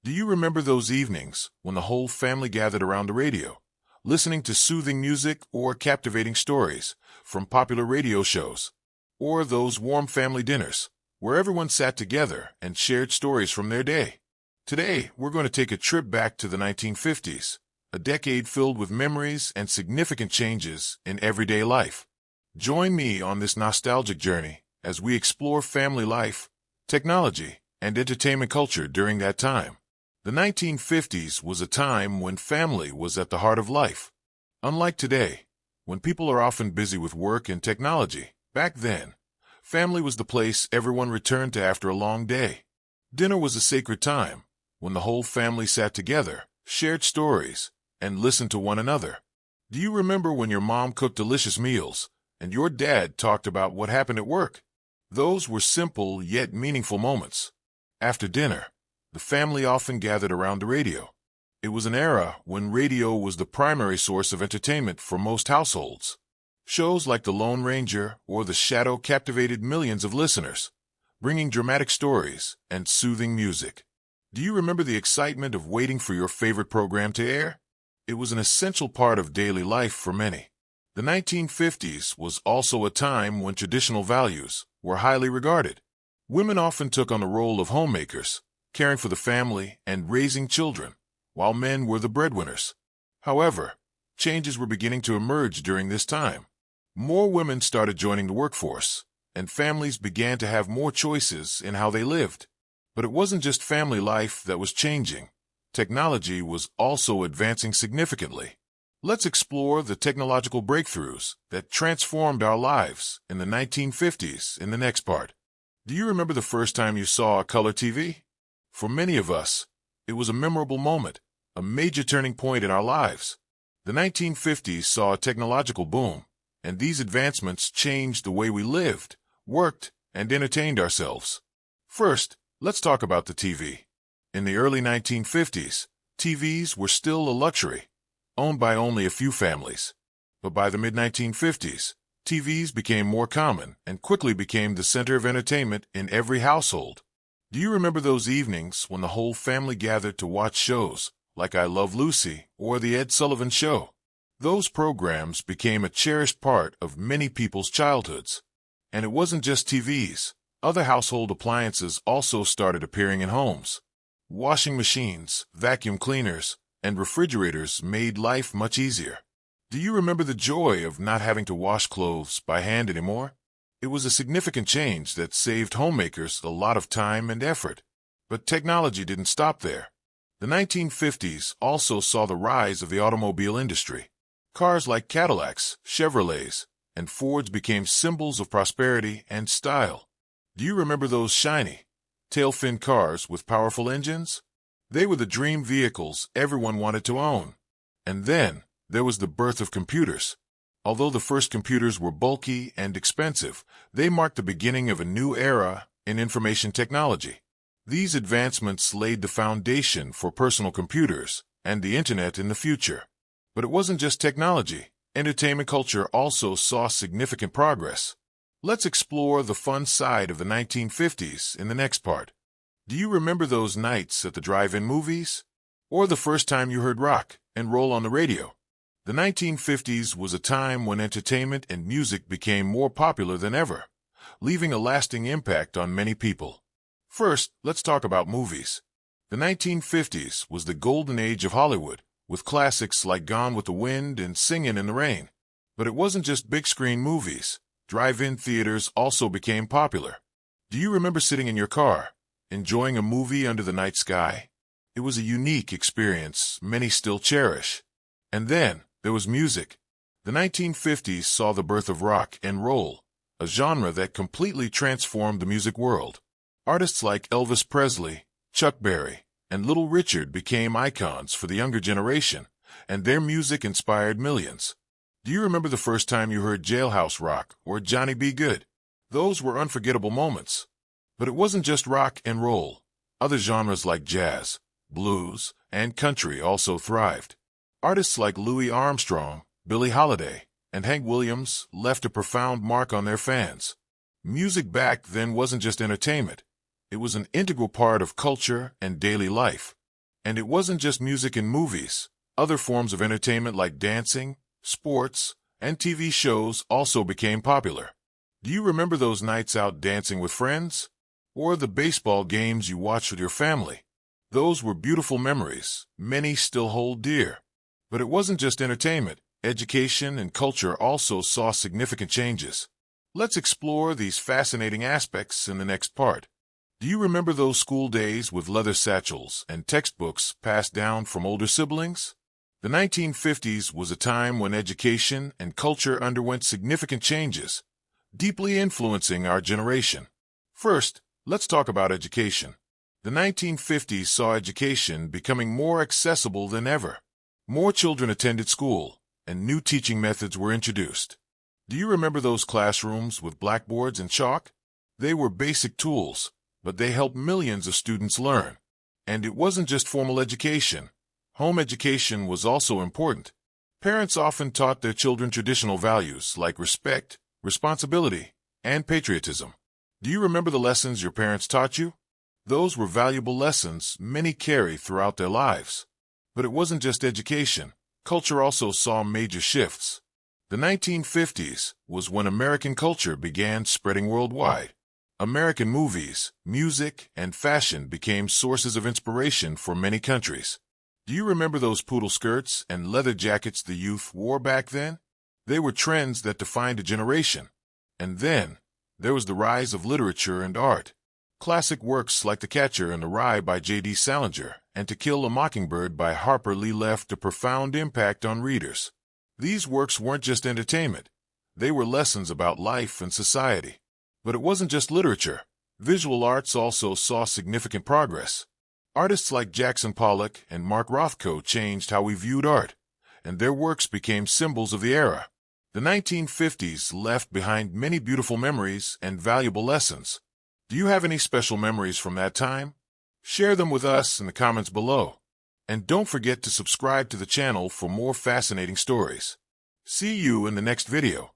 Do you remember those evenings when the whole family gathered around the radio, listening to soothing music or captivating stories from popular radio shows? Or those warm family dinners where everyone sat together and shared stories from their day? Today, we're going to take a trip back to the 1950s, a decade filled with memories and significant changes in everyday life. Join me on this nostalgic journey as we explore family life, technology, and entertainment culture during that time. The 1950s was a time when family was at the heart of life. Unlike today, when people are often busy with work and technology, back then, family was the place everyone returned to after a long day. Dinner was a sacred time when the whole family sat together, shared stories, and listened to one another. Do you remember when your mom cooked delicious meals and your dad talked about what happened at work? Those were simple yet meaningful moments. After dinner, the family often gathered around the radio. It was an era when radio was the primary source of entertainment for most households. Shows like The Lone Ranger or The Shadow captivated millions of listeners, bringing dramatic stories and soothing music. Do you remember the excitement of waiting for your favorite program to air? It was an essential part of daily life for many. The 1950s was also a time when traditional values were highly regarded. Women often took on the role of homemakers, caring for the family and raising children, while men were the breadwinners. However, changes were beginning to emerge during this time. More women started joining the workforce, and families began to have more choices in how they lived. But it wasn't just family life that was changing. Technology was also advancing significantly. Let's explore the technological breakthroughs that transformed our lives in the 1950s in the next part. Do you remember the first time you saw a color TV? For many of us, it was a memorable moment, a major turning point in our lives. The 1950s saw a technological boom, and these advancements changed the way we lived, worked, and entertained ourselves. First, let's talk about the TV. In the early 1950s, TVs were still a luxury, owned by only a few families. But by the mid-1950s, TVs became more common and quickly became the center of entertainment in every household. Do you remember those evenings when the whole family gathered to watch shows like I Love Lucy or The Ed Sullivan Show? Those programs became a cherished part of many people's childhoods. And it wasn't just TVs. Other household appliances also started appearing in homes. Washing machines, vacuum cleaners, and refrigerators made life much easier. Do you remember the joy of not having to wash clothes by hand anymore? It was a significant change that saved homemakers a lot of time and effort. But technology didn't stop there. The 1950s also saw the rise of the automobile industry. Cars like Cadillacs, Chevrolets, and Fords became symbols of prosperity and style. Do you remember those shiny, tail-fin cars with powerful engines? They were the dream vehicles everyone wanted to own. And then there was the birth of computers. Although the first computers were bulky and expensive, they marked the beginning of a new era in information technology. These advancements laid the foundation for personal computers and the internet in the future. But it wasn't just technology. Entertainment culture also saw significant progress. Let's explore the fun side of the 1950s in the next part. Do you remember those nights at the drive-in movies? Or the first time you heard rock and roll on the radio? The 1950s was a time when entertainment and music became more popular than ever, leaving a lasting impact on many people. First, let's talk about movies. The 1950s was the golden age of Hollywood, with classics like Gone with the Wind and Singin' in the Rain. But it wasn't just big-screen movies. Drive-in theaters also became popular. Do you remember sitting in your car, enjoying a movie under the night sky? It was a unique experience many still cherish. And then, there was music. The 1950s saw the birth of rock and roll, a genre that completely transformed the music world. Artists like Elvis Presley, Chuck Berry, and Little Richard became icons for the younger generation, and their music inspired millions. Do you remember the first time you heard Jailhouse Rock or Johnny B. Good? Those were unforgettable moments. But it wasn't just rock and roll. Other genres like jazz, blues, and country also thrived. Artists like Louis Armstrong, Billie Holiday, and Hank Williams left a profound mark on their fans. Music back then wasn't just entertainment. It was an integral part of culture and daily life. And it wasn't just music and movies. Other forms of entertainment like dancing, sports, and TV shows also became popular. Do you remember those nights out dancing with friends? Or the baseball games you watched with your family? Those were beautiful memories, many still hold dear. But it wasn't just entertainment. Education and culture also saw significant changes. Let's explore these fascinating aspects in the next part. Do you remember those school days with leather satchels and textbooks passed down from older siblings? The 1950s was a time when education and culture underwent significant changes, deeply influencing our generation. First, let's talk about education. The 1950s saw education becoming more accessible than ever. More children attended school, and new teaching methods were introduced. Do you remember those classrooms with blackboards and chalk? They were basic tools, but they helped millions of students learn. And it wasn't just formal education. Home education was also important. Parents often taught their children traditional values like respect, responsibility, and patriotism. Do you remember the lessons your parents taught you? Those were valuable lessons many carry throughout their lives. But it wasn't just education. Culture also saw major shifts. The 1950s was when American culture began spreading worldwide. American movies, music, and fashion became sources of inspiration for many countries. Do you remember those poodle skirts and leather jackets the youth wore back then? They were trends that defined a generation. And then, there was the rise of literature and art. Classic works like The Catcher in the Rye by J.D. Salinger and To Kill a Mockingbird by Harper Lee left a profound impact on readers. These works weren't just entertainment. They were lessons about life and society. But it wasn't just literature. Visual arts also saw significant progress. Artists like Jackson Pollock and Mark Rothko changed how we viewed art, and their works became symbols of the era. The 1950s left behind many beautiful memories and valuable lessons. Do you have any special memories from that time? Share them with us in the comments below. And don't forget to subscribe to the channel for more fascinating stories. See you in the next video.